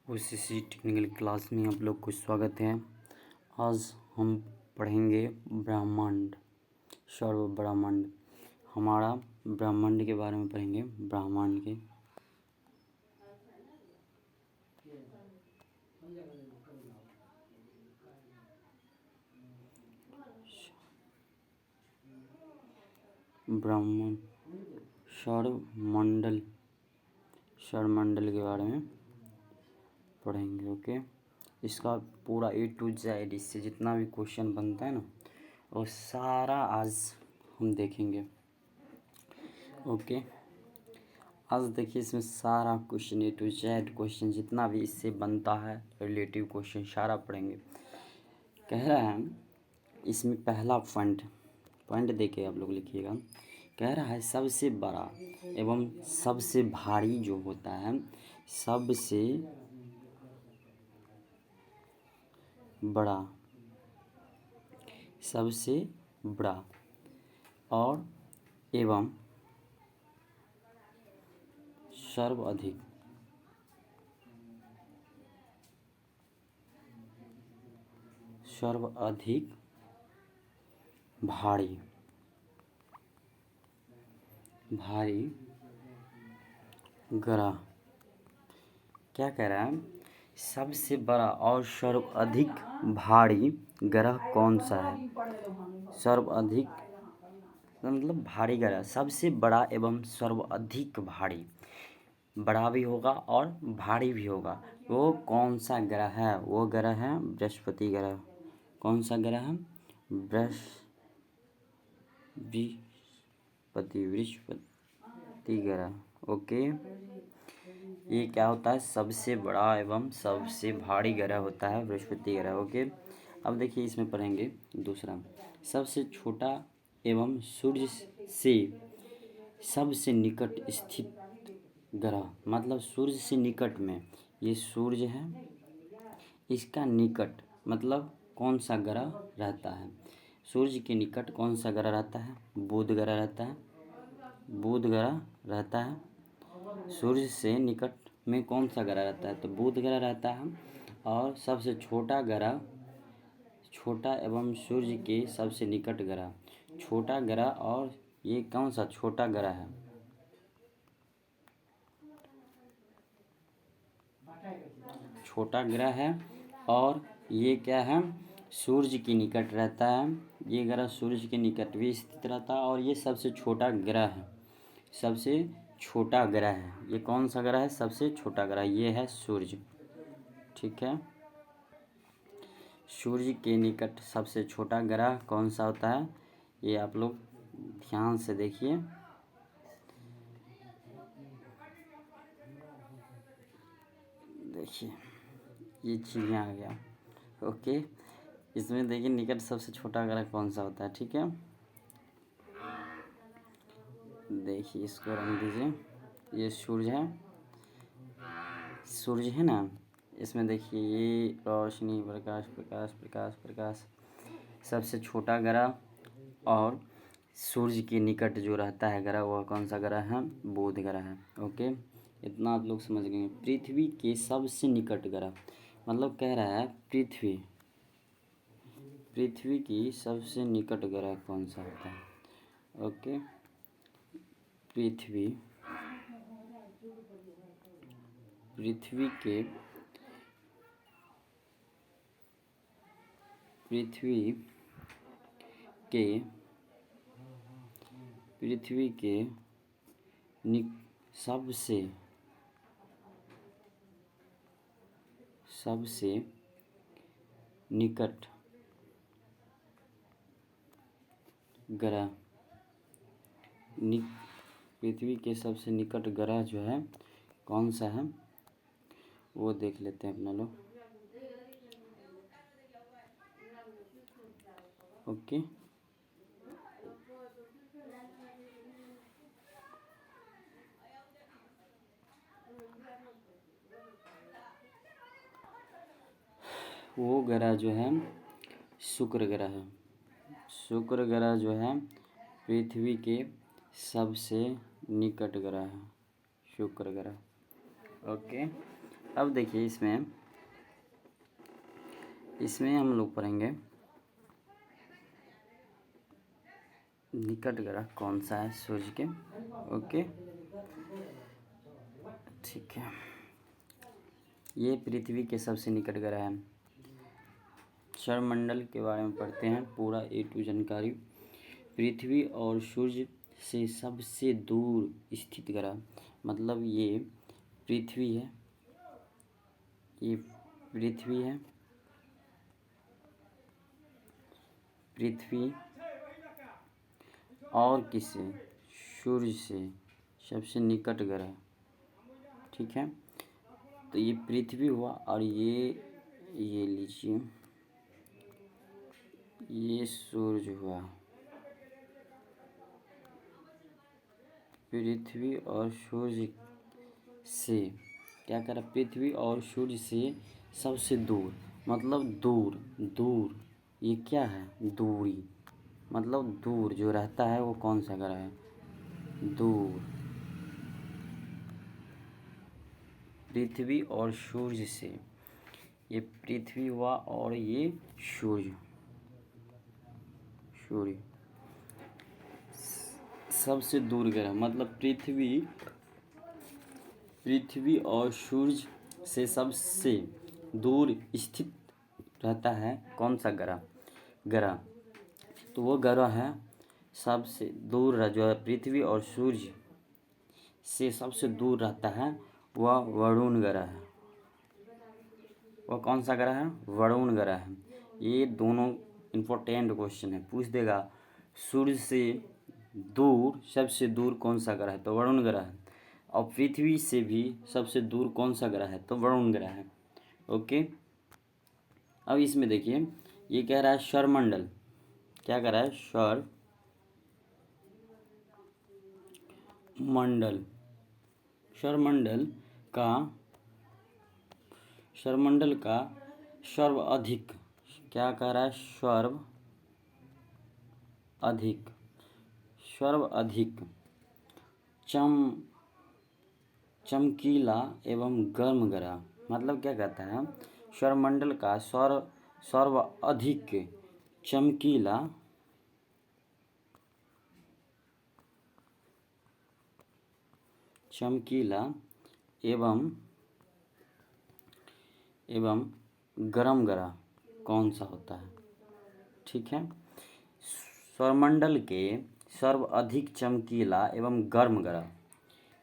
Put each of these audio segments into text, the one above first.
OCC technical class में आप लोग को स्वागत है। आज हम पढ़ेंगे ब्रह्मांड, सर्व ब्रह्मांड। हमारा ब्रह्मांड के बारे में पढ़ेंगे। ब्रह्मांड के ब्रह्मांड सौरमंडल के बारे में पढ़ेंगे। ओके, इसका पूरा A to Z, इससे जितना भी क्वेश्चन बनता है ना, वो सारा आज हम देखेंगे। ओके, आज देखिए इसमें सारा question A to Z question जितना भी इससे बनता है, रिलेटिव क्वेश्चन सारा पढ़ेंगे। कह रहा है इसमें पहला पॉइंट देके आप लोग लिखिएगा। कह रहा है सबसे बड़ा एवं सबसे भारी जो होता है, सबसे बड़ा और एवं सर्वाधिक भारी ग्रह। क्या कह रहा है? सबसे बड़ा और सर्वाधिक भारी ग्रह कौन सा है? सर्वाधिक मतलब भारी ग्रह, सबसे बड़ा एवं सर्वाधिक भारी, बड़ा भी होगा और भारी भी होगा। वो कौन सा ग्रह है? वो ग्रह है बृहस्पति ग्रह। कौन सा ग्रह है? बृहस्पति ग्रह। ओके, ये क्या होता है? सबसे बड़ा एवं सबसे भारी ग्रह होता है बृहस्पति ग्रह। ओके, अब देखिए इसमें पढ़ेंगे दूसरा, सबसे छोटा एवं सूर्य से सबसे निकट स्थित ग्रह। मतलब सूर्य से निकट में, ये सूर्य है, इसका निकट मतलब कौन सा ग्रह रहता है? सूर्य के निकट कौन सा ग्रह रहता है? बुध ग्रह रहता है। बुध ग्रह रहता है। सूर्य से निकट में कौन सा ग्रह रहता है? तो बुध ग्रह रहता है। और सबसे छोटा ग्रह, छोटा एवं सूर्य के सबसे निकट ग्रह, छोटा ग्रह, और ये कौन सा छोटा ग्रह है? छोटा ग्रह है। और ये क्या है? सूर्य के निकट रहता है। ये ग्रह सूर्य के निकट भी स्थित रहता है और ये सबसे छोटा ग्रह है। सबसे छोटा ग्रह है। ये कौन सा ग्रह है? सबसे छोटा ग्रह, ये है सूर्य। ठीक है, सूर्य के निकट सबसे छोटा ग्रह कौन सा होता है? ये आप लोग ध्यान से देखिए। देखिए ये चिड़िया आ गया। ओके, इसमें देखिए निकट सबसे छोटा ग्रह कौन सा होता है। ठीक है, देखिए इसको रंग दीजिए। ये सूर्य है, सूर्य है ना। इसमें देखिए ये रोशनी, प्रकाश प्रकाश प्रकाश प्रकाश, सबसे छोटा ग्रह और सूर्य के निकट जो रहता है ग्रह, वह कौन सा ग्रह है? बुध ग्रह है। ओके, इतना आप लोग समझ गए। पृथ्वी के सबसे निकट ग्रह, मतलब कह रहा है पृथ्वी की सबसे निकट ग्रह कौन सा होता है? ओके, पृथ्वी के सबसे निकट ग्रह, पृथ्वी के सबसे निकट ग्रह जो है कौन सा है, वो देख लेते हैं अपना लोग। ओके, वो ग्रह जो है शुक्र ग्रह है। शुक्र ग्रह जो है पृथ्वी के सबसे निकट ग्रह है, शुक्र ग्रह। ओके, अब देखिए इसमें हम लोग पढ़ेंगे निकट ग्रह कौन सा है सूर्य के। ओके, ठीक है। ये पृथ्वी के सबसे निकट ग्रह है। सौरमंडल के बारे में पढ़ते हैं, पूरा A to जानकारी। पृथ्वी और सूर्य से सबसे दूर स्थित ग्रह, मतलब ये पृथ्वी है, ये पृथ्वी है, पृथ्वी और किसे सूर्य से सबसे निकट ग्रह, ठीक है। तो ये पृथ्वी हुआ और ये लीजिए ये सूर्य हुआ। पृथ्वी और सूर्य से क्या करा, पृथ्वी और सूर्य से सबसे दूर, मतलब दूर दूर, ये क्या है दूरी, मतलब दूर जो रहता है वो कौन सा ग्रह है, दूर। पृथ्वी और सूर्य से, ये पृथ्वी हुआ और ये सूर्य, सूर्य सबसे दूर ग्रह, मतलब पृथ्वी और सूर्य से सबसे दूर स्थित रहता है कौन सा ग्रह। तो वो ग्रह है सबसे दूर, जो है पृथ्वी और सूर्य से सबसे दूर रहता है, वह वरुण ग्रह है। वह कौन सा ग्रह है, वरुण ग्रह है। ये दोनों इम्पोर्टेंट क्वेश्चन है, पूछ देगा सूर्य से दूर सबसे दूर कौन सा ग्रह है, तो वरुण ग्रह है। और पृथ्वी से भी सबसे दूर कौन सा ग्रह है, तो वरुण ग्रह है। ओके, अब इसमें देखिए ये कह रहा है सौरमंडल, क्या कह रहा है, सौरमंडल, सौरमंडल का सर्वाधिक, क्या कह रहा है, सर्वाधिक चमकीला एवं गर्म ग्रह, मतलब क्या कहता है, सौरमंडल का सर्वाधिक चमकीला एवं गर्म ग्रह कौन सा होता है, ठीक है। सौरमंडल के सर्वाधिक चमकीला एवं गर्म ग्रह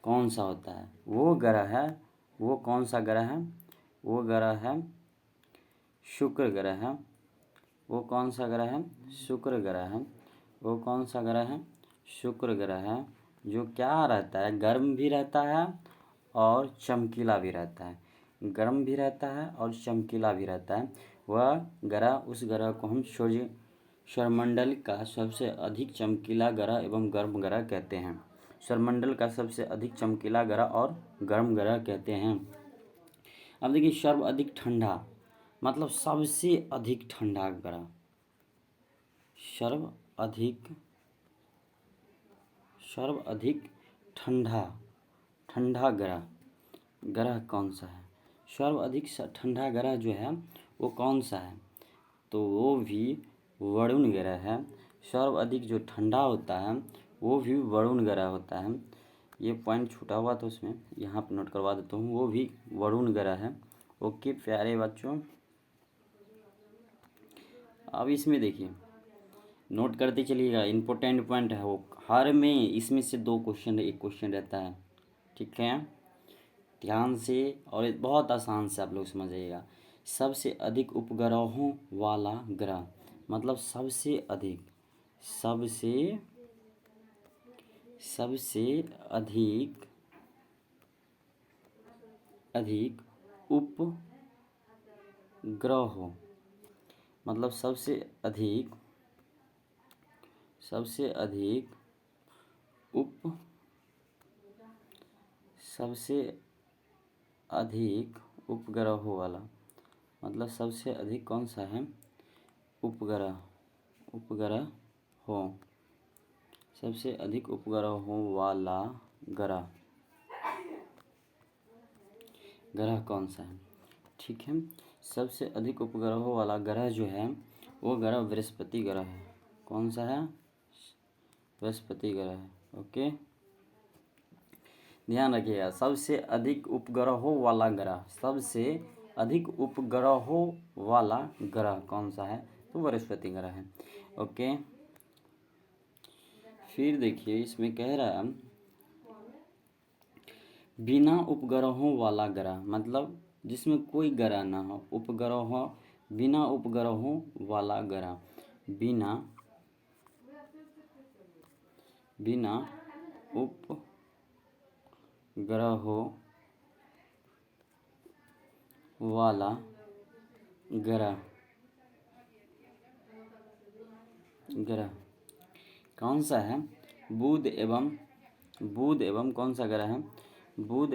कौन सा होता है, वो ग्रह है, वो कौन सा ग्रह है, वो ग्रह है शुक्र ग्रह है। वो कौन सा ग्रह है, शुक्र ग्रह है। वो कौन सा ग्रह है, शुक्र ग्रह है, जो क्या रहता है, गर्म भी रहता है और चमकीला भी रहता है, गर्म भी रहता है और चमकीला भी रहता है। वह ग्रह, उस ग्रह को हम सौरमंडल का सबसे अधिक चमकीला ग्रह एवं गर्म ग्रह कहते हैं। सौरमंडल का सबसे अधिक चमकीला ग्रह और गर्म ग्रह कहते हैं। अब देखिए सर्वाधिक ठंडा, मतलब सबसे अधिक ठंडा ग्रह, सर्वाधिक ठंडा ग्रह कौन सा है, सर्वाधिक ठंडा ग्रह जो है वो कौन सा है, तो वो भी वरुण ग्रह है। सर्वाधिक जो ठंडा होता है वो भी वरुण ग्रह होता है। ये पॉइंट छूटा हुआ तो उसमें यहाँ पे नोट करवा देता हूँ, वो भी वरुण ग्रह है। ओके प्यारे बच्चों, अब इसमें देखिए नोट करते चलिएगा, इम्पोर्टेंट पॉइंट है वो, हर में इसमें से 2 क्वेश्चन, एक क्वेश्चन रहता है, ठीक है। ध्यान से, और बहुत आसान से आप लोग समझ जाइएगा। सबसे अधिक उपग्रहों वाला ग्रह, मतलब सबसे अधिक उपग्रहों, मतलब सबसे अधिक उपग्रहों वाला, मतलब सबसे अधिक कौन सा है, उपग्रह हो, सबसे अधिक उपग्रहों वाला ग्रह ग्रह कौन सा है? ठीक है, सबसे अधिक उपग्रहों वाला ग्रह जो है वो ग्रह बृहस्पति ग्रह है। कौन सा है? बृहस्पति ग्रह है। ओके, ध्यान रखिएगा, सबसे अधिक उपग्रहों वाला ग्रह, सबसे अधिक उपग्रहों वाला ग्रह कौन सा है? तो बृहस्पति ग्रह है। ओके, फिर देखिए इसमें कह रहा है बिना उपग्रहों वाला ग्रह, मतलब जिसमें कोई ग्रह ना हो, उपग्रह, बिना उपग्रहों वाला ग्रह, बिना उपग्रहों वाला ग्रह कौन सा है? बुध एवं कौन सा ग्रह है? बुध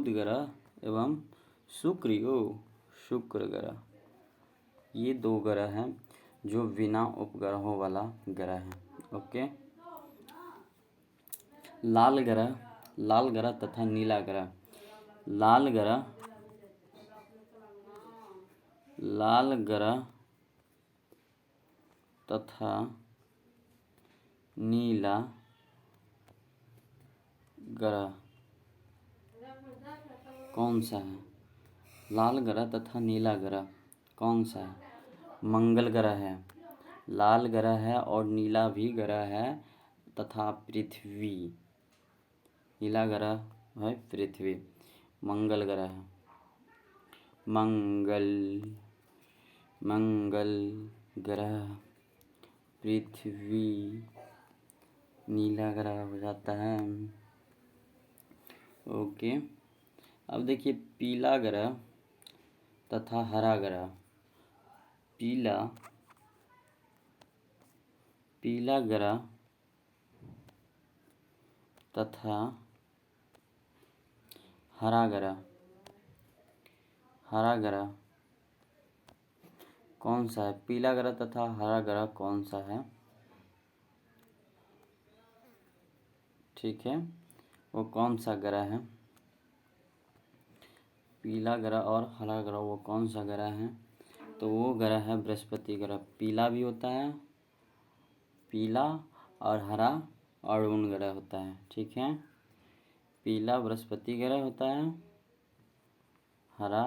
ग्रह एवं शुक्र ग्रह, ये दो ग्रह हैं जो बिना उपग्रहों वाला ग्रह है। ओके, लाल ग्रह तथा नीला ग्रह, लाल ग्रह तथा नीला ग्रह कौन सा है? लाल ग्रह तथा नीला ग्रह कौन सा है? मंगल ग्रह है, लाल ग्रह है और नीला भी ग्रह है, तथा पृथ्वी, नीला ग्रह है पृथ्वी, मंगल ग्रह है, मंगल ग्रह पृथ्वी नीला ग्रह हो जाता है। ओके, अब देखिए पीला ग्रह तथा हरा ग्रह, पीला ग्रह तथा हरा ग्रह कौन सा है? पीला ग्रह तथा हरा ग्रह कौन सा है? ठीक है, वो कौन सा ग्रह है? पीला ग्रह और हरा ग्रह वो कौन सा ग्रह है? तो वो ग्रह है बृहस्पति ग्रह। पीला भी होता है, पीला, और हरा अरुण ग्रह होता है। ठीक है, पीला बृहस्पति ग्रह होता है, हरा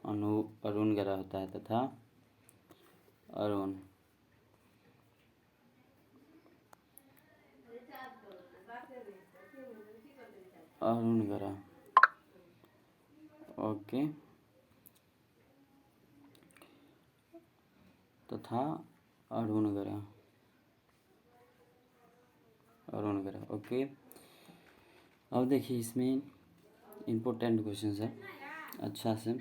अरुण ग्रह होता है, तथा अरुण ग्रह। ओके, तथा अरुण ग्रह। ओके, अब देखिए इसमें इम्पोर्टेंट क्वेश्चन है अच्छा से।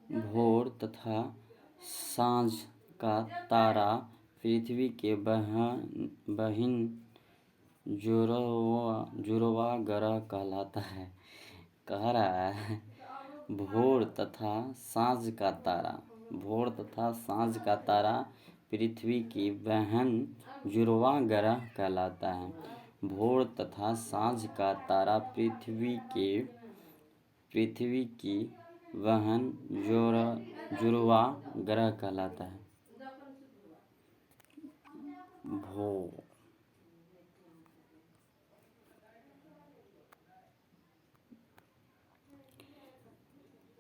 भोर तथा सांझ का तारा पृथ्वी के बहिन जुड़वा ग्रह कहलाता है। कह रहा है भोर तथा सांझ का तारा पृथ्वी की बहन जुड़वा ग्रह कहलाता है। भोर तथा सांझ का तारा पृथ्वी की बहन जुड़वा ग्रह कहलाता है। भोर,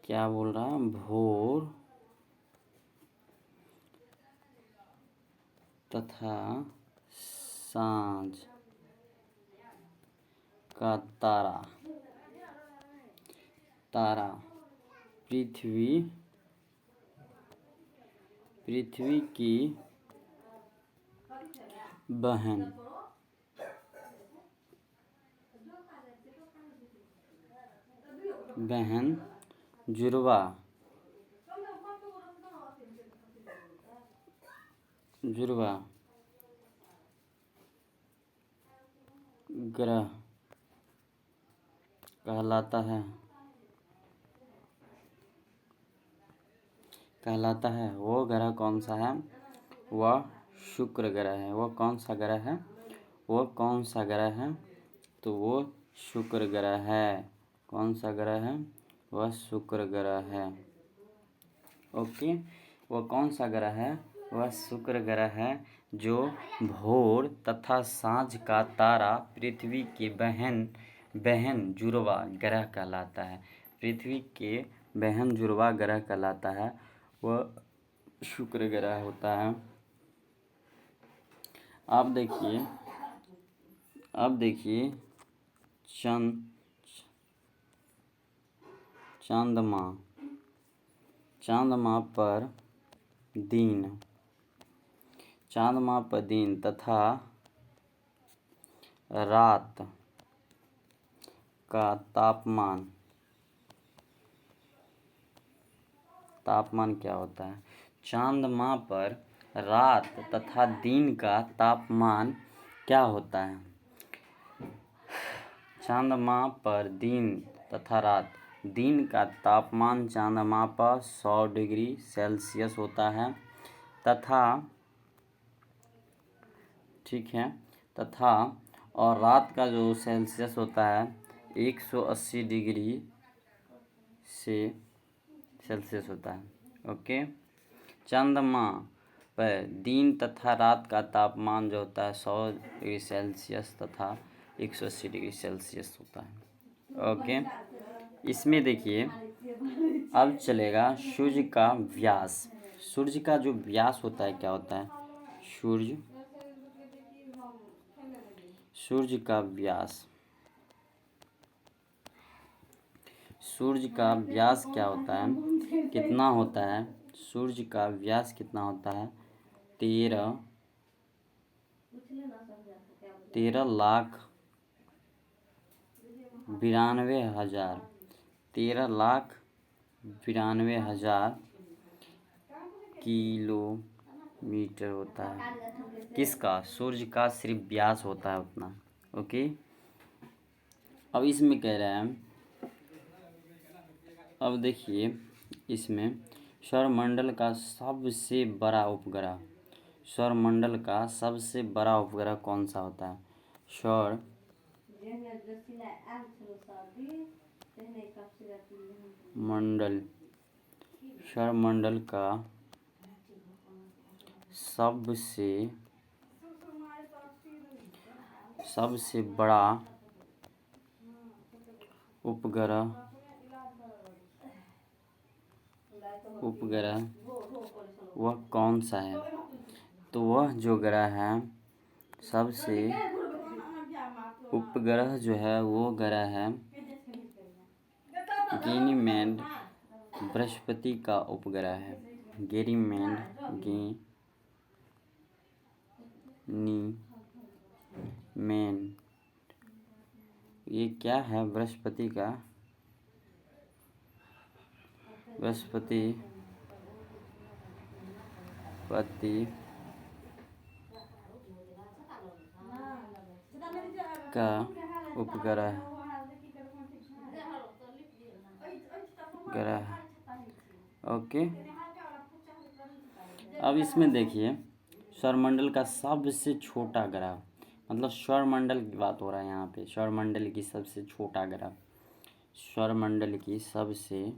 क्या बोल रहा है? भोर तथा सांझ का तारा पृथ्वी की बहन जुड़वा ग्रह कहलाता है। वो ग्रह कौन सा है? वह शुक्र ग्रह है। वह कौन सा ग्रह है? वह कौन सा ग्रह है? तो वो शुक्र ग्रह है। कौन सा ग्रह है? वह शुक्र ग्रह है। ओके, वह कौन सा ग्रह है? वह शुक्र ग्रह है, जो भोर तथा सांझ का तारा पृथ्वी के बहन जुड़वा ग्रह कहलाता है। पृथ्वी के बहन जुड़वा ग्रह कहलाता है, वह शुक्र ग्रह होता है। अब देखिए चंद्रमा पर दिन तथा रात का तापमान क्या होता है? चंद्रमा पर रात तथा दिन का तापमान क्या होता है? चंद्रमा पर दिन तथा रात, दिन का तापमान चंद्रमा पर 100 डिग्री सेल्सियस होता है तथा ठीक है, तथा और रात का जो सेल्सियस होता है 180 डिग्री से सेल्सियस होता है। ओके, चंद्रमा पर दिन तथा रात का तापमान जो होता है 100 डिग्री सेल्सियस तथा 180 डिग्री सेल्सियस होता है। ओके, इसमें देखिए अब चलेगा सूर्य का व्यास। सूर्य का जो व्यास होता है क्या होता है? सूर्य का व्यास क्या होता है? कितना होता है? सूर्य का व्यास कितना होता है? 13,92,000 किलोमीटर होता है। किसका? सूर्य का सिर्फ व्यास होता है उतना। ओके, अब इसमें कह रहे हैं, अब देखिए इसमें सौरमंडल का सबसे बड़ा उपग्रह कौन सा होता है? सौरमंडल का सबसे बड़ा उपग्रह वह कौन सा है? तो वह जो ग्रह है, सबसे उपग्रह जो है वो ग्रह है गैनीमेड, बृहस्पति का उपग्रह है। गैनीमेड ये क्या है? बृहस्पति का उपग्रह ओके, अब इसमें देखिए सौरमंडल का सबसे छोटा ग्रह, मतलब सौरमंडल की बात हो रहा है यहाँ पे। सौरमंडल की सबसे छोटा ग्रह, सौरमंडल की सबसे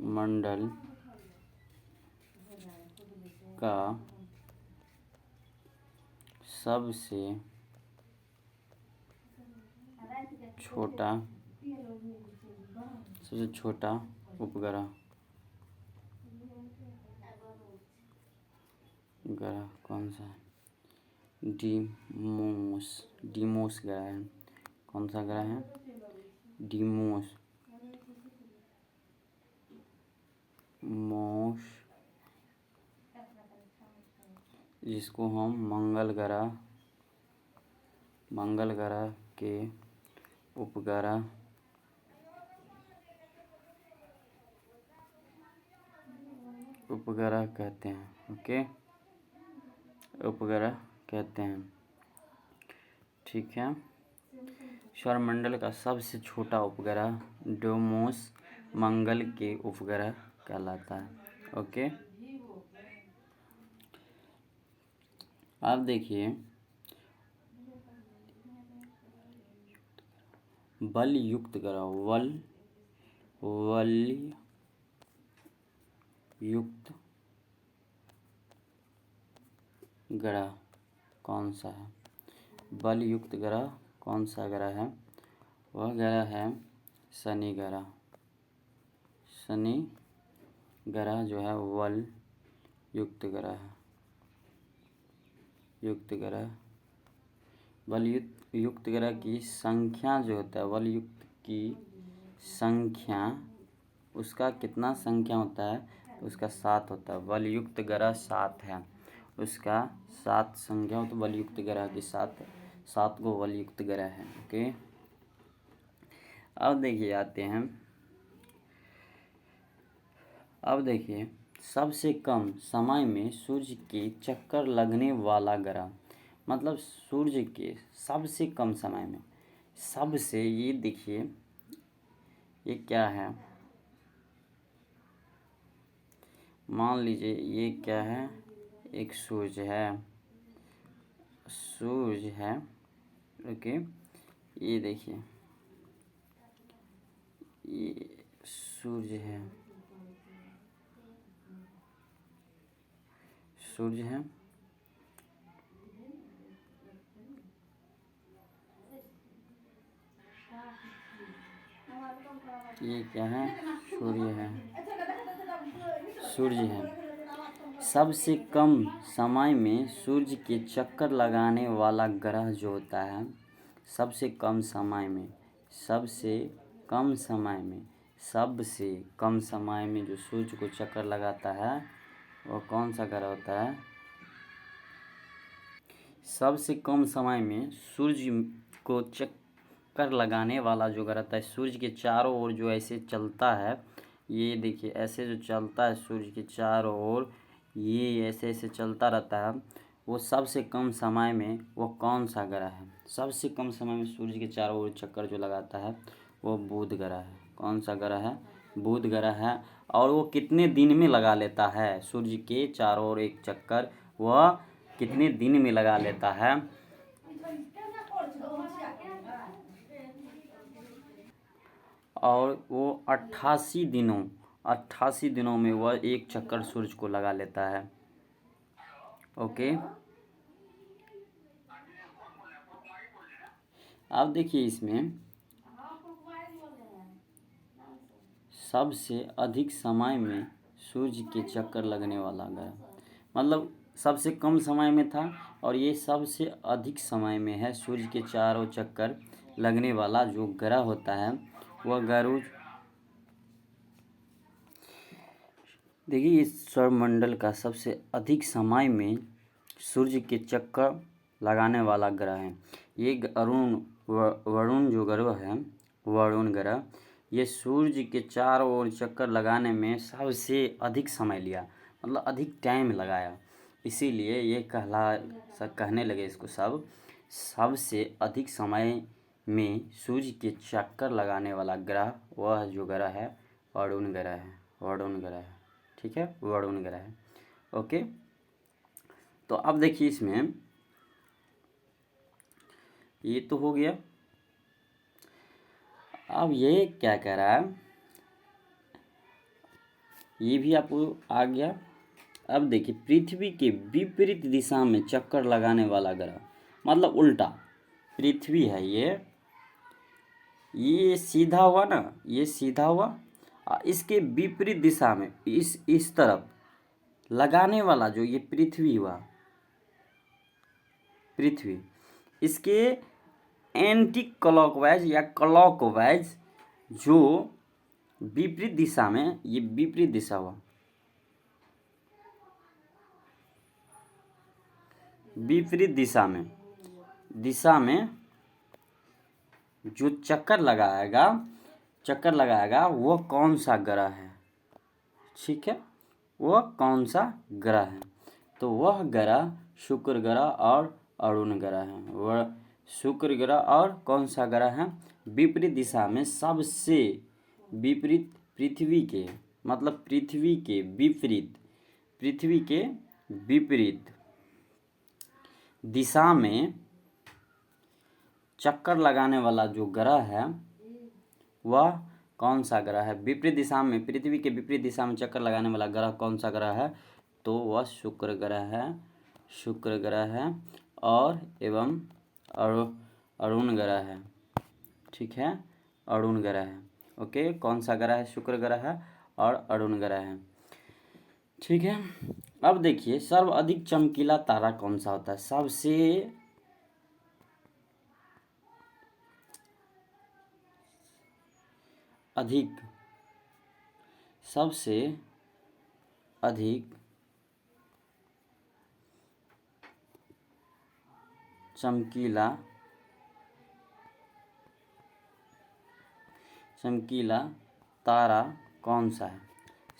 मंडल का सबसे छोटा उपग्रह ग्रह कौन सा है? डीमोस ग्रह है। कौन सा ग्रह है? डीमोस, जिसको हम मंगल ग्रह के उपग्रह कहते हैं। ओके, उपग्रह कहते हैं। ठीक है, सौरमंडल का सबसे छोटा उपग्रह डीमोस मंगल के उपग्रह कहलाता है। ओके। अब देखिए बल युक्त ग्रह, बल युक्त ग्रह कौन सा है? बल युक्त ग्रह कौन सा ग्रह है? वह ग्रह है शनि ग्रह। शनि ग्रह जो है बल युक्त ग्रह है। बल युक्त ग्रह की संख्या जो होता है, बल युक्त की संख्या, उसका कितना संख्या होता है? तो उसका 7 होता है। बल युक्त ग्रह 7 है, उसका 7 संख्या हो, तो बल युक्त ग्रह की 7 गो बल युक्त ग्रह है। ओके। अब देखिए आते हैं, अब देखिए सबसे कम समय में सूर्य के चक्कर लगने वाला ग्रह, मतलब सूर्य के सबसे कम समय में, सबसे, ये देखिए ये क्या है? मान लीजिए ये क्या है? एक सूर्य है, ओके। ये देखिए ये सूर्य है, ये क्या है? सूर्य है। सबसे कम समय में सूर्य के चक्कर लगाने वाला ग्रह जो होता है, सबसे कम समय में जो सूर्य को चक्कर लगाता है, वो कौन सा ग्रह होता है? सबसे कम समय में सूर्य को चक्कर लगाने वाला जो ग्रह होता है, सूर्य के चारों ओर जो ऐसे चलता है, ये देखिए ऐसे जो चलता है सूर्य के चारों ओर, ये ऐसे ऐसे चलता रहता है, वो सबसे कम समय में वो कौन सा ग्रह है? सबसे कम समय में सूर्य के चारों ओर चक्कर जो लगाता है, वो बुध ग्रह है। कौन सा ग्रह है? बुध ग्रह है। और वो कितने दिन में लगा लेता है सूर्य के चारों ओर एक चक्कर? वह कितने दिन में लगा लेता है? और वो 88 दिनों में वह एक चक्कर सूर्य को लगा लेता है। ओके। अब देखिए इसमें सबसे अधिक समय में सूर्य के चक्कर लगने वाला ग्रह, मतलब सबसे कम समय में था और ये सबसे अधिक समय में है सूर्य के चारों चक्कर लगने वाला जो ग्रह होता है, वह ग्रह, देखिए इस सौरमंडल का सबसे अधिक समय में सूर्य के चक्कर लगाने वाला ग्रह है। ये वरुण जो ग्रह है, वरुण ग्रह, ये सूर्य के चारों ओर चक्कर लगाने में सबसे अधिक समय लिया, मतलब अधिक टाइम लगाया, इसीलिए ये कहने लगे इसको सबसे अधिक समय में सूर्य के चक्कर लगाने वाला ग्रह, वह जो ग्रह है वरुण ग्रह है। ठीक है, वरुण ग्रह है। ओके। तो अब देखिए इसमें ये तो हो गया। अब ये क्या कह रहा है, ये भी आपको आ गया। अब देखिए पृथ्वी के विपरीत दिशा में चक्कर लगाने वाला ग्रह, मतलब उल्टा, पृथ्वी है ये सीधा हुआ ना, ये सीधा हुआ, इसके विपरीत दिशा में इस तरफ लगाने वाला जो ये पृथ्वी हुआ, पृथ्वी, इसके एंटी क्लॉकवाइज या क्लॉकवाइज जो विपरीत दिशा में, ये विपरीत दिशा हुआ, विपरीत दिशा में जो चक्कर लगाएगा वो कौन सा ग्रह है? ठीक है, वह कौन सा ग्रह है? तो वह ग्रह शुक्र ग्रह और अरुण ग्रह है। वह शुक्र ग्रह और कौन सा ग्रह है? विपरीत दिशा में सबसे विपरीत पृथ्वी के, मतलब पृथ्वी के विपरीत दिशा में चक्कर लगाने वाला जो ग्रह है वह कौन सा ग्रह है? विपरीत दिशा में, पृथ्वी के विपरीत दिशा में चक्कर लगाने वाला ग्रह कौन सा ग्रह है? तो वह शुक्र ग्रह है और एवं अरुण ग्रह है। ठीक है, अरुण ग्रह है। ओके, कौन सा ग्रह है? शुक्र ग्रह है और अरुण ग्रह है। ठीक है, अब देखिए सर्वाधिक चमकीला तारा कौन सा होता है? सबसे अधिक चमकीला तारा कौन सा है?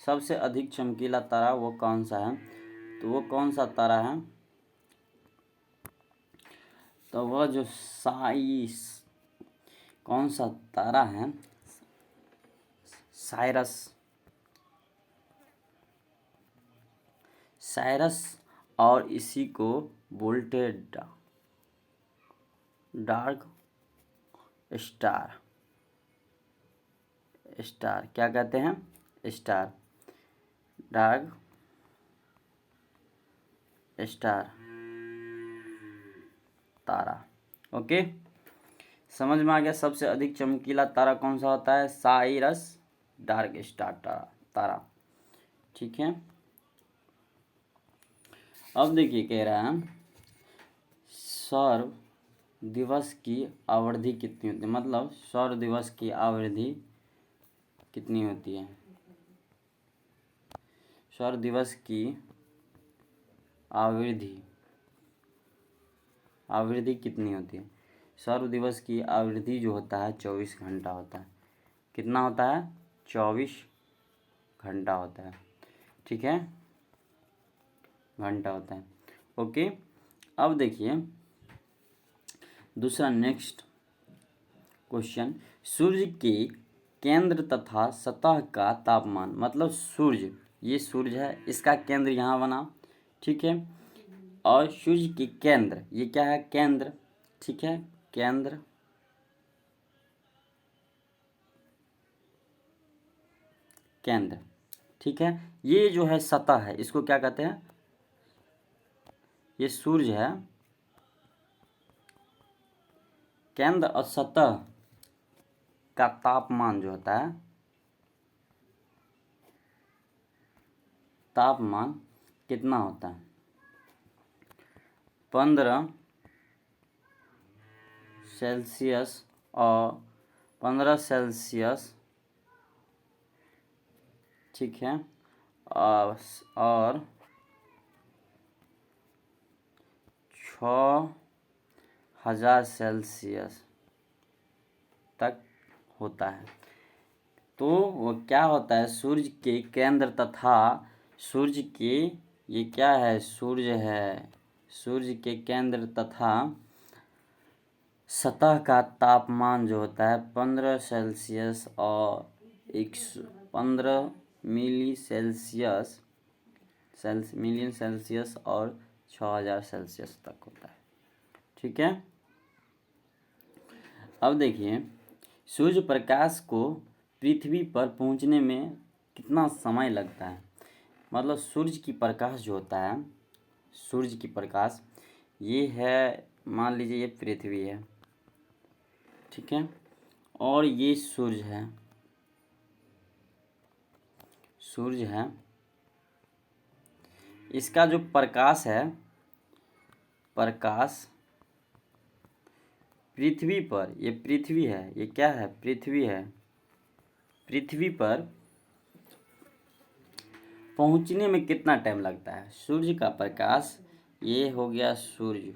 सबसे अधिक चमकीला तारा वो कौन सा है? तो वो कौन सा तारा है? तो वह जो कौन सा तारा है? साइरस और इसी को बोलते डार्क स्टार। क्या कहते हैं? स्टार, डार्क स्टार तारा। ओके, समझ में आ गया? सबसे अधिक चमकीला तारा कौन सा होता है? साइरस डार्क स्टार तारा। ठीक है, अब देखिए कह रहा है सौर दिवस की अवधि कितनी होती है? मतलब सौर दिवस की अवधि कितनी होती है? सौर दिवस की आवृत्ति कितनी होती है? सौर दिवस की आवृत्ति जो होता है 24 घंटा होता है। कितना होता है? 24 घंटा होता है। ठीक है, घंटा होता है। ओके, अब देखिए दूसरा नेक्स्ट क्वेश्चन, सूर्य के केंद्र तथा सतह का तापमान। मतलब सूर्य, ये सूर्य है, इसका केंद्र यहाँ बना। ठीक है, और सूर्य के केंद्र, ये क्या है? केंद्र। ठीक है, केंद्र ठीक है, ये जो है सतह है, इसको क्या कहते हैं? ये सूर्य है, केंद्र और सतह का तापमान जो होता है, तापमान कितना होता है? 15 सेल्सियस और 15 सेल्सियस। ठीक है, और 6000 सेल्सियस तक होता है। तो वो क्या होता है? सूर्य के केंद्र तथा सूर्य के, ये क्या है? सूर्य है, सूर्य के केंद्र तथा सतह का तापमान जो होता है 15 सेल्सियस और 15 मिलियन सेल्सियस और 6000 सेल्सियस तक होता है। ठीक है, अब देखिए सूर्य प्रकाश को पृथ्वी पर पहुंचने में कितना समय लगता है? मतलब सूर्य की प्रकाश जो होता है, सूर्य की प्रकाश, ये है, मान लीजिए ये पृथ्वी है। ठीक है, और ये सूर्य है, इसका जो प्रकाश है, प्रकाश पृथ्वी पर, ये पृथ्वी है, ये क्या है? पृथ्वी है, पृथ्वी पर पहुंचने में कितना टाइम लगता है? सूर्य का प्रकाश, ये हो गया सूर्य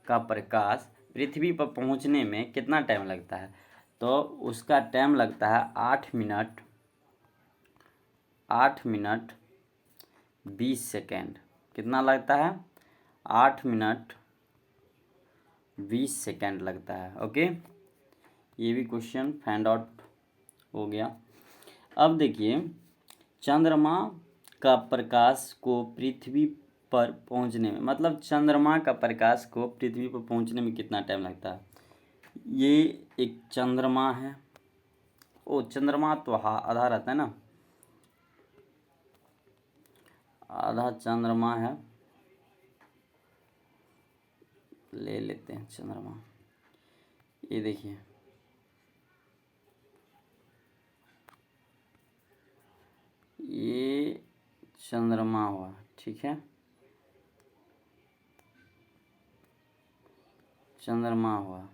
का प्रकाश पृथ्वी पर पहुंचने में कितना टाइम लगता है? तो उसका टाइम लगता है 8 मिनट 20 सेकेंड। कितना लगता है? 8 मिनट 20 सेकेंड लगता है। ओके, ये भी क्वेश्चन फाइंड आउट हो गया। अब देखिए, चंद्रमा का प्रकाश को पृथ्वी पर पहुंचने में, मतलब चंद्रमा का प्रकाश को पृथ्वी पर पहुंचने में कितना टाइम लगता है। ये एक चंद्रमा है, ओ चंद्रमा तो आधा रहता है ना, आधा चंद्रमा है, ले लेते हैं चंद्रमा। ये देखिए, ये चंद्रमा हुआ, ठीक है, चंद्रमा हुआ,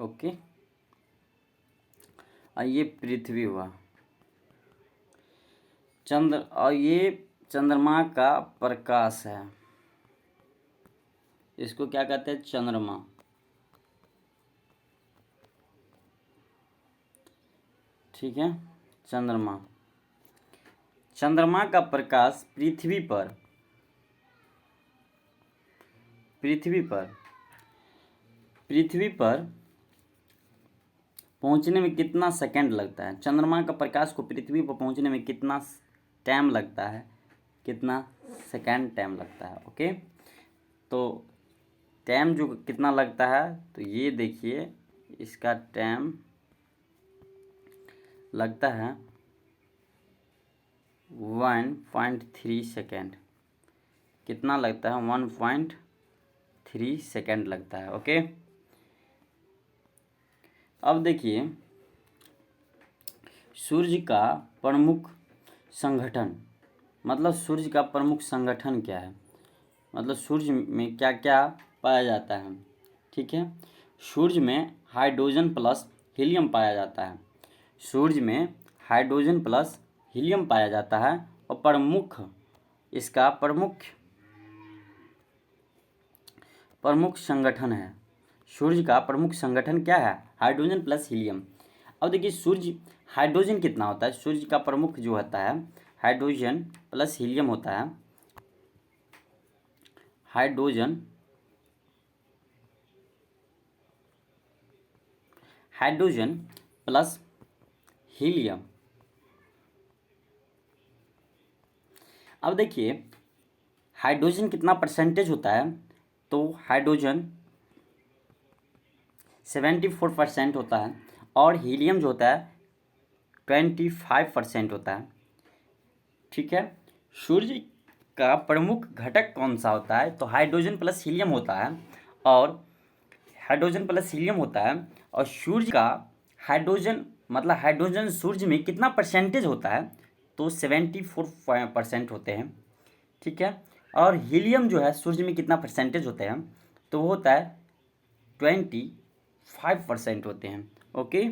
ओके। और ये पृथ्वी हुआ, और ये चंद्रमा का प्रकाश है, इसको क्या कहते हैं, चंद्रमा, ठीक है, चंद्रमा। चंद्रमा का प्रकाश पृथ्वी पर पहुंचने में कितना सेकंड लगता है। चंद्रमा का प्रकाश को पृथ्वी पर पहुंचने में कितना टाइम लगता है, कितना सेकंड टाइम लगता है, ओके। तो टाइम जो कितना लगता है, तो ये देखिए, इसका टाइम लगता है 1.3 सेकेंड। कितना लगता है, 1.3 सेकेंड लगता है, ओके। अब देखिए, सूर्य का प्रमुख संगठन, मतलब सूर्य का प्रमुख संगठन क्या है, मतलब सूर्य में क्या क्या पाया जाता है, ठीक है। सूर्य में हाइड्रोजन प्लस हीलियम पाया जाता है, सूर्य में हाइड्रोजन प्लस हीलियम पाया जाता है। और इसका प्रमुख संगठन है, सूर्य का प्रमुख संगठन क्या है, हाइड्रोजन प्लस हीलियम। अब देखिए, सूर्य हाइड्रोजन कितना होता है, सूर्य का प्रमुख जो होता है हाइड्रोजन प्लस हीलियम होता है, हाइड्रोजन प्लस हीलियम। अब देखिए, हाइड्रोजन कितना परसेंटेज होता है, तो हाइड्रोजन 74% होता है, और हीलियम जो होता है 25% होता है, ठीक है। सूर्य का प्रमुख घटक कौन सा होता है, तो हाइड्रोजन प्लस हीलियम होता है, और सूर्य का हाइड्रोजन सूर्य में कितना परसेंटेज होता है, तो 74% होते हैं, ठीक है। और हीलियम जो है सूर्य में कितना परसेंटेज होते हैं, तो वो होता है 25% होते हैं, ओके।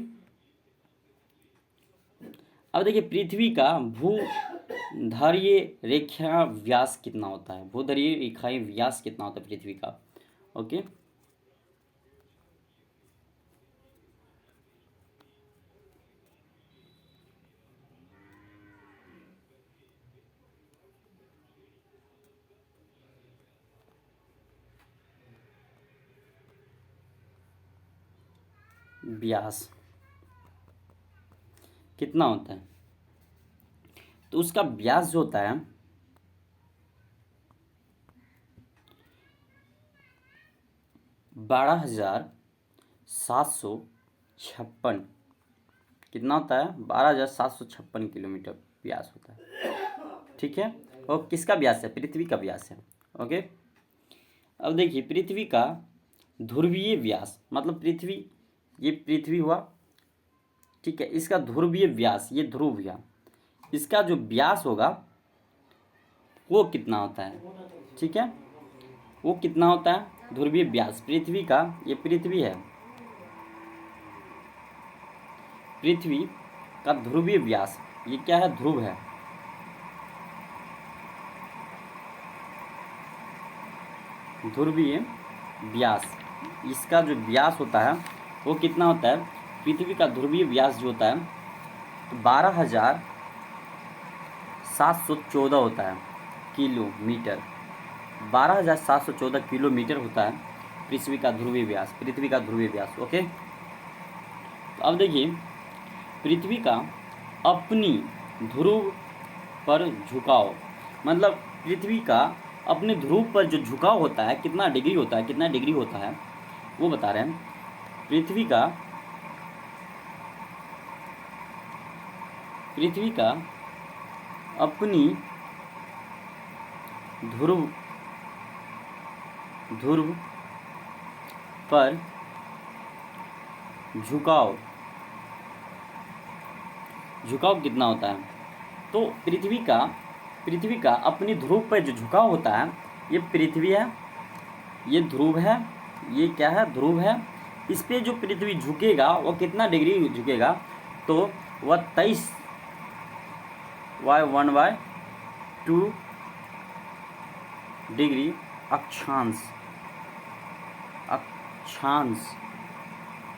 अब देखिए, पृथ्वी का भूधरीय रेखा व्यास कितना होता है, भूधरीय रेखाएं व्यास कितना होता है पृथ्वी का, ओके। व्यास कितना होता है, तो उसका व्यास जो होता है 12,756, कितना होता है, 12,756 किलोमीटर व्यास होता है, ठीक है। और किसका व्यास है, पृथ्वी का व्यास है, ओके। अब देखिए, पृथ्वी का ध्रुवीय व्यास, मतलब ये पृथ्वी हुआ, ठीक है, इसका ध्रुवीय व्यास, ये ध्रुव हुआ, इसका जो व्यास होगा वो कितना होता है, ठीक है, वो कितना होता है, ध्रुवीय व्यास पृथ्वी का, ये पृथ्वी है, पृथ्वी का ध्रुवीय व्यास, ये क्या है, ध्रुव है, ध्रुवीय व्यास, इसका जो व्यास होता है वो कितना होता है, पृथ्वी का ध्रुवीय व्यास जो होता है 12,714 होता है किलोमीटर, 12,714 किलोमीटर होता है पृथ्वी का ध्रुवीय व्यास, ओके। तो अब देखिए, पृथ्वी का अपनी ध्रुव पर झुकाव, मतलब पृथ्वी का अपने ध्रुव पर जो झुकाव होता है कितना डिग्री होता है, कितना डिग्री होता है वो बता रहे हैं। पृथ्वी का अपनी ध्रुव पर झुकाव कितना होता है। तो पृथ्वी का अपनी ध्रुव पर जो झुकाव होता है, ये पृथ्वी है, ये ध्रुव है, ये क्या है, ध्रुव है। इस पे जो पृथ्वी झुकेगा वो कितना डिग्री झुकेगा, तो वह 23/1/2 डिग्री अक्षांश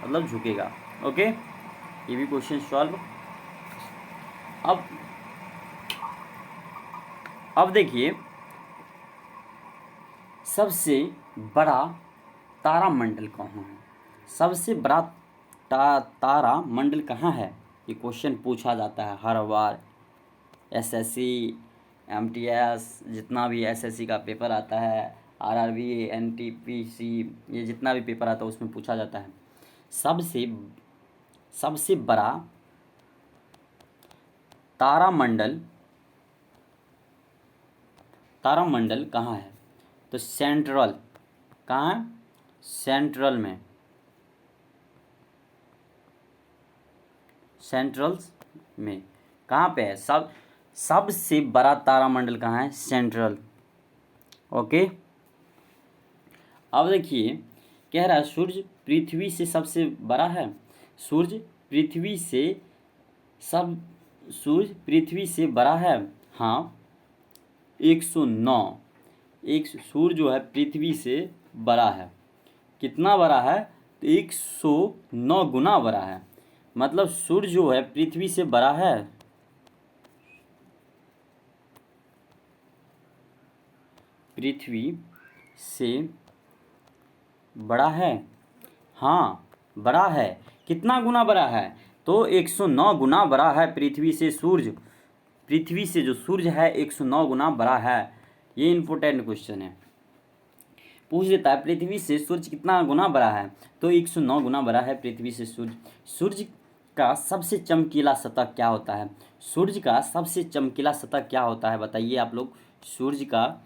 मतलब झुकेगा। ओके, ये भी क्वेश्चन सॉल्व। अब देखिए, सबसे बड़ा तारामंडल कहाँ है, सबसे बड़ा तारामंडल कहाँ है, ये क्वेश्चन पूछा जाता है हर बार। एसएससी, एमटीएस, जितना भी एसएससी का पेपर आता है, आरआरबी, एनटीपीसी, ये जितना भी पेपर आता है उसमें पूछा जाता है सबसे बड़ा तारामंडल कहाँ है। तो सेंट्रल, कहाँ है, सेंट्रल में कहाँ पे है, सबसे बड़ा तारामंडल कहाँ है, सेंट्रल। ओके, अब देखिए कह रहा है सूर्य पृथ्वी से सबसे बड़ा है। सूर्य पृथ्वी से बड़ा है। हाँ, 109, एक सूर्य जो है पृथ्वी से बड़ा है। कितना बड़ा है, तो 109 गुना बड़ा है। मतलब सूर्य जो है पृथ्वी से बड़ा है, पृथ्वी से बड़ा है। हाँ, बड़ा है। कितना गुना बड़ा है, तो 109 गुना बड़ा है पृथ्वी से सूर्य। पृथ्वी से जो सूर्य है 109 गुना बड़ा है। ये इंपॉर्टेंट क्वेश्चन है, पूछ देता है पृथ्वी से सूर्य कितना गुना बड़ा है, तो 109 गुना बड़ा है पृथ्वी से सूर्य। सूर्य का सबसे चमकीला सतह क्या होता है, सूर्य का सबसे चमकीला सतह क्या होता है, बताइए आप लोग। सूर्य का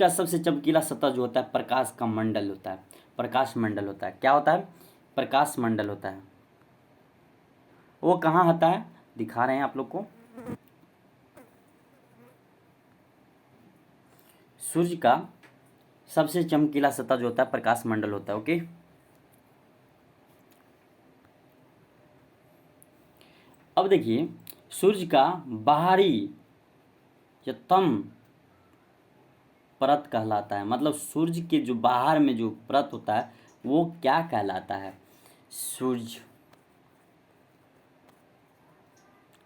सबसे चमकीला सतह जो होता है प्रकाश का मंडल होता है, प्रकाश मंडल होता है। क्या होता है, प्रकाश मंडल होता है। वो कहाँ होता है, दिखा रहे हैं आप लोग को। सूर्य का सबसे चमकीला सतह जो होता है प्रकाश मंडल होता है। ओके, अब देखिए सूर्य का बाहरी या तम परत कहलाता है, मतलब सूर्य के जो बाहर में जो परत होता है वो क्या कहलाता है। सूर्य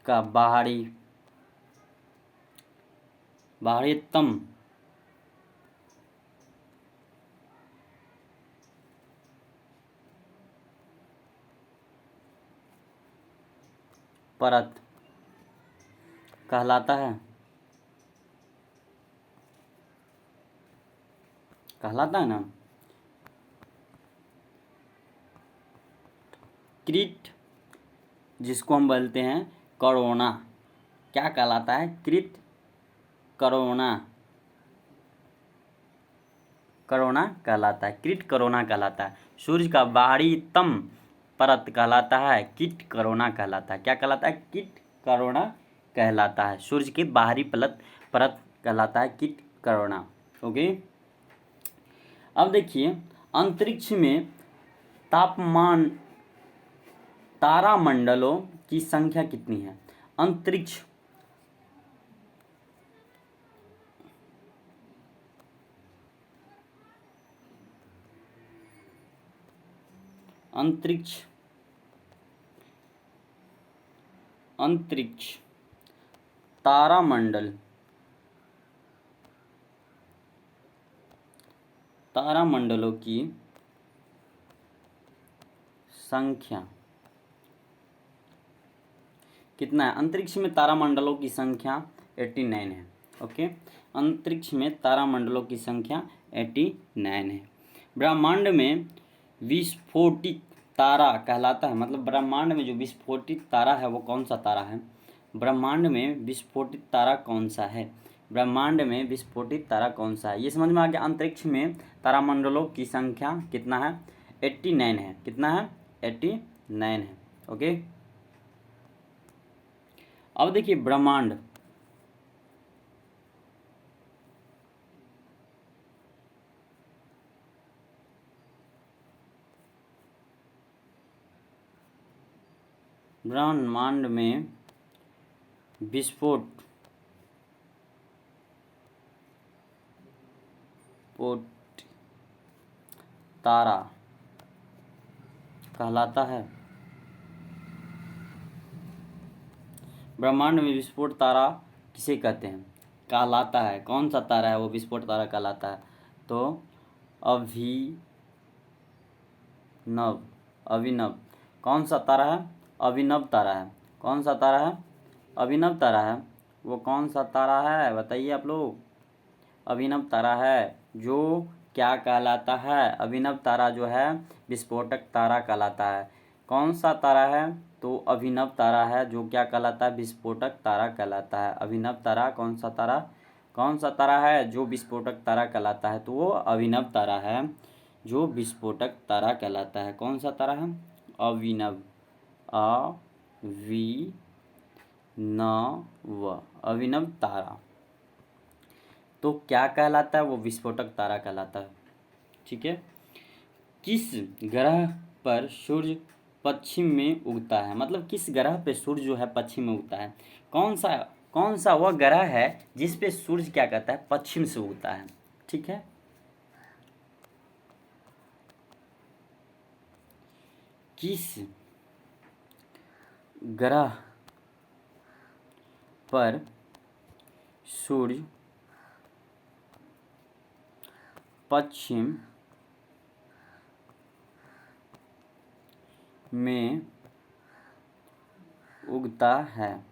का बाहरीतम परत कहलाता है, ना, क्रीट, जिसको हम बोलते हैं करोना। क्या कहलाता है, क्रीट करोना कहलाता है, क्रीट करोना कहलाता है। सूर्य का बाहरीतम परत कहलाता है कीट करोना कहलाता है। क्या कहलाता है, कीट करोना कहलाता है। सूर्य की बाहरी परत कहलाता है कीट करोना। ओके, अब देखिए अंतरिक्ष में तापमान तारामंडलों की संख्या कितनी है। अंतरिक्ष तारामंडल, तारामंडलों की संख्या कितना है? अंतरिक्ष में तारामंडलों की संख्या 89 है। ओके, अंतरिक्ष में तारामंडलों की संख्या 89 है। ब्रह्मांड में विस्फोटित तारा कहलाता है, मतलब ब्रह्मांड में जो विस्फोटित तारा है वो कौन सा तारा है? ब्रह्मांड में विस्फोटित तारा कौन सा है? ब्रह्मांड में विस्फोटित तारा कौन सा है? ये समझ में आ गया। अंतरिक्ष में तारामंडलों की संख्या कितना है? 89 है। कितना है? 89 है। ओके, अब देखिए ब्रह्मांड, ब्रह्मांड में विस्फोट तारा कहलाता है। ब्रह्मांड में विस्फोट तारा किसे कहते हैं? कहलाता है। कौन सा तारा है वो विस्फोट तारा कहलाता है? तो अभिनव, अभिनव। कौन सा तारा है? अभिनव तारा है। कौन सा तारा है? अभिनव तारा है। वो कौन सा तारा है बताइए आप लोग? अभिनव तारा है। जो क्या कहलाता है? अभिनव तारा जो है विस्फोटक तारा कहलाता है। कौन सा तारा है? तो अभिनव तारा है। जो क्या कहलाता है? विस्फोटक तारा कहलाता है। अभिनव तारा कौन सा तारा? कौन सा तारा है जो विस्फोटक तारा कहलाता है? तो वो अभिनव तारा है जो विस्फोटक तारा कहलाता है। कौन सा तारा है? अभिनव, अभिनव, अभिनव तारा। तो क्या कहलाता है? वो विस्फोटक तारा कहलाता है। ठीक है। किस ग्रह पर सूर्य पश्चिम में उगता है? मतलब किस ग्रह पे सूर्य जो है पश्चिम में उगता है? कौन सा वह ग्रह है जिस पे सूर्य क्या कहता है? पश्चिम से उगता है। ठीक है। किस ग्रह पर सूर्य पश्चिम में उगता है?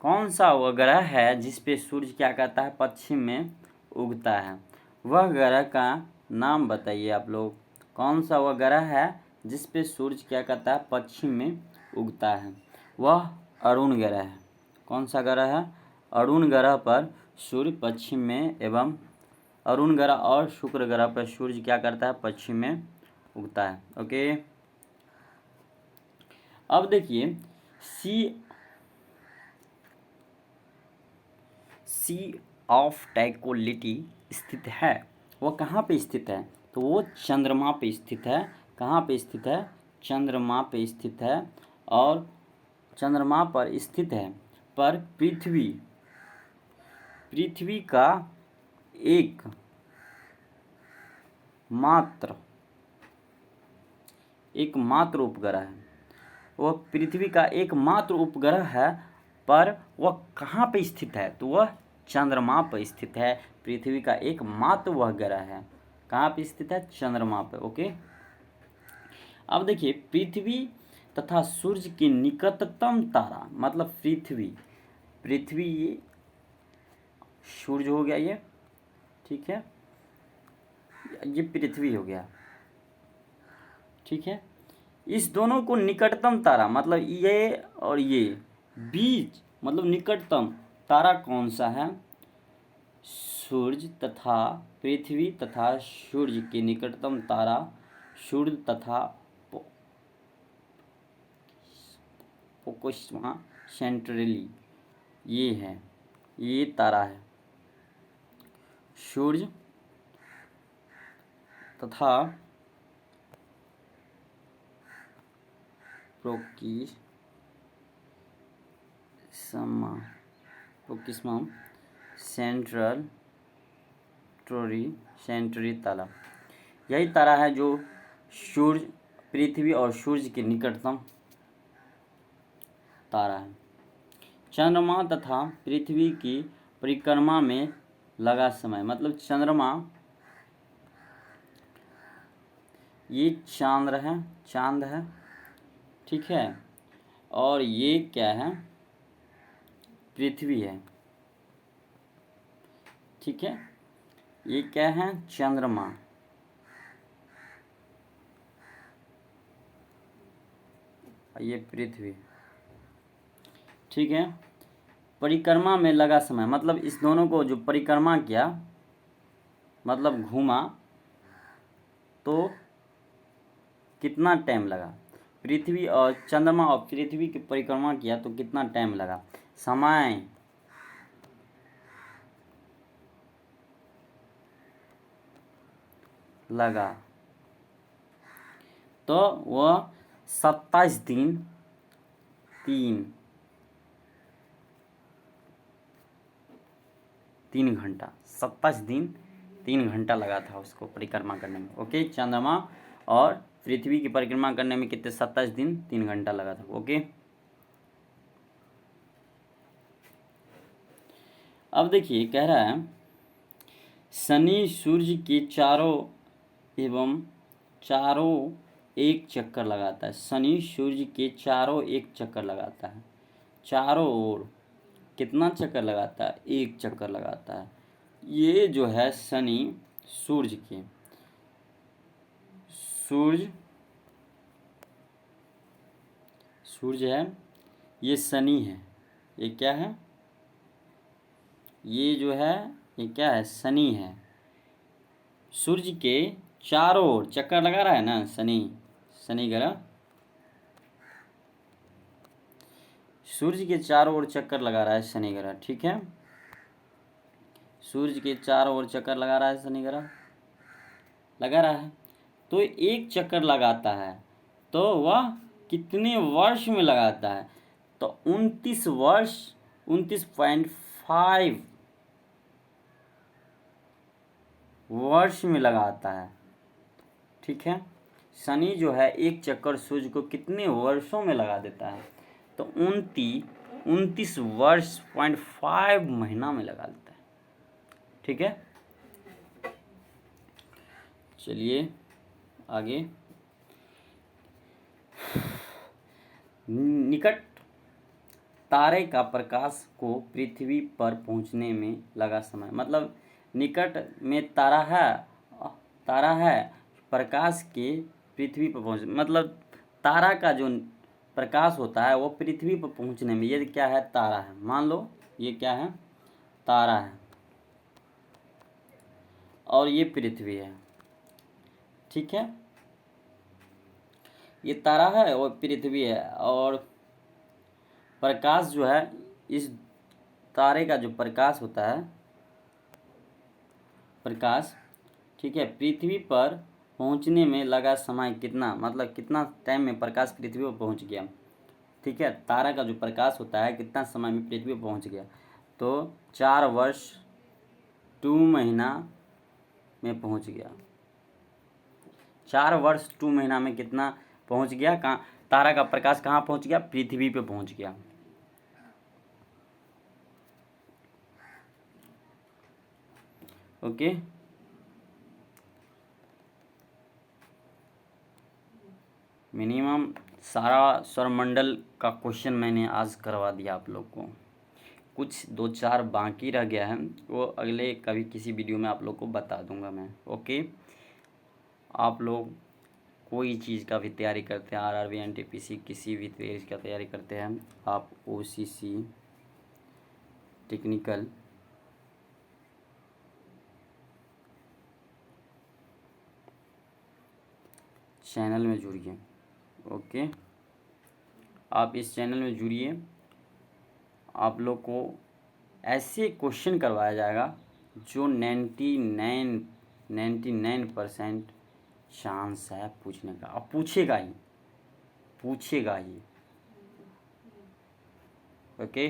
कौन सा वह ग्रह है जिस पे सूर्य क्या कहता है? पश्चिम में उगता है। वह ग्रह का नाम बताइए आप लोग। कौन सा वह ग्रह है जिस पे सूर्य क्या कहता है? पश्चिम में उगता है। वह अरुण ग्रह है। कौन सा ग्रह है? अरुण ग्रह पर सूर्य पश्चिम में एवं अरुण ग्रह और शुक्र ग्रह पर सूर्य क्या करता है? पश्चिम में उगता है। ओके, अब देखिए सी ऑफ ट्रैंक्विलिटी स्थित है। वो कहाँ पे स्थित है? तो वो चंद्रमा पे स्थित है। कहाँ पे स्थित है? चंद्रमा पे स्थित है। और चंद्रमा पर स्थित है पर पृथ्वी का एकमात्र उपग्रह है। वह पृथ्वी का एकमात्र उपग्रह है, पर वह कहाँ पे स्थित है? तो वह चंद्रमा पर स्थित है। पृथ्वी का एकमात्र वह ग्रह है। कहाँ पे स्थित है? चंद्रमा पर। ओके, अब देखिए पृथ्वी तथा सूर्य के निकटतम तारा, मतलब पृथ्वी ये सूर्य हो गया ये, ठीक है, ये पृथ्वी हो गया, ठीक है। इस दोनों को निकटतम तारा, मतलब ये और ये बीच, मतलब निकटतम तारा कौन सा है? सूर्य तथा पृथ्वी तथा सूर्य के निकटतम तारा सूर्य तथा प्रोक्सिमा सेंट्रली, ये है, ये तारा है। सूर्य तथा प्रोक्सिमा सेंट्रली तारा, यही तारा है जो सूर्य, पृथ्वी और सूर्य के निकटतम तारा है। चंद्रमा तथा पृथ्वी की परिक्रमा में लगा समय, मतलब चंद्रमा ये चांद है, ठीक है, और ये क्या है, पृथ्वी है, ठीक है। ये क्या है, चंद्रमा, ये पृथ्वी, ठीक है। परिक्रमा में लगा समय, मतलब इस दोनों को जो परिक्रमा किया, मतलब घूमा, तो कितना टाइम लगा। पृथ्वी और चंद्रमा और पृथ्वी की परिक्रमा किया तो कितना टाइम लगा, समय लगा, तो वह 27 दिन 3 घंटा, 27 दिन 3 घंटा लगा था उसको परिक्रमा करने में। ओके, चंद्रमा और पृथ्वी की परिक्रमा करने में कितने, 27 दिन 3 घंटा लगा था। ओके, अब देखिए कह रहा है शनि सूर्य के चारों एक चक्कर लगाता है। शनि सूर्य के चारों एक चक्कर लगाता है, चारों ओर कितना चक्कर लगाता है, एक चक्कर लगाता है। ये जो है शनि सूर्य है, ये शनि है, ये क्या है, ये जो है ये क्या है, शनि है। सूर्य के चारों ओर चक्कर लगा रहा है ना शनि ग्रह, सूर्य के चारों ओर चक्कर लगा रहा है शनि ग्रह, ठीक है। सूर्य के चारों ओर चक्कर लगा रहा है शनि ग्रह, लगा रहा है। तो एक चक्कर लगाता है तो वह कितने वर्ष में लगाता है, तो 29 वर्ष, 29.5 वर्ष में लगाता है, ठीक है। शनि जो है एक चक्कर सूर्य को कितने वर्षों में लगा देता है, तो 29 वर्ष 0.5 महीना में लगा देता है, ठीक है। चलिए आगे, निकट तारे का प्रकाश को पृथ्वी पर पहुंचने में लगा समय, मतलब निकट में तारा है प्रकाश के पृथ्वी पर पहुंच, मतलब तारा का जो प्रकाश होता है वो पृथ्वी पर पहुंचने में, ये क्या है, तारा है, मान लो ये क्या है, तारा है, और ये पृथ्वी है, ठीक है। ये तारा है और पृथ्वी है, और प्रकाश जो है, इस तारे का जो प्रकाश होता है, प्रकाश, ठीक है, पृथ्वी पर पहुंचने में लगा समय कितना, मतलब कितना टाइम में प्रकाश पृथ्वी पर पहुंच गया, ठीक है। तारा का जो प्रकाश होता है कितना समय में पृथ्वी पर पहुंच गया, तो 4 वर्ष 2 महीना में पहुंच गया। 4 वर्ष 2 महीना में कितना पहुंच गया, कहाँ, तारा का प्रकाश कहाँ पहुंच गया, पृथ्वी पे पहुंच गया। ओके, मिनिमम सारा सौरमंडल का क्वेश्चन मैंने आज करवा दिया आप लोग को, कुछ 2-4 बाकी रह गया है, वो अगले कभी किसी वीडियो में आप लोग को बता दूंगा मैं। ओके, आप लोग कोई चीज़ का भी तैयारी करते हैं, आरआरबी एनटीपीसी किसी भी चीज़ का तैयारी करते हैं, आप ओसीसी टेक्निकल चैनल में जुड़िए। ओके, आप इस चैनल में जुड़िए, आप लोग को ऐसे क्वेश्चन करवाया जाएगा जो 99% चांस है पूछने का, अब पूछेगा ही। ओके।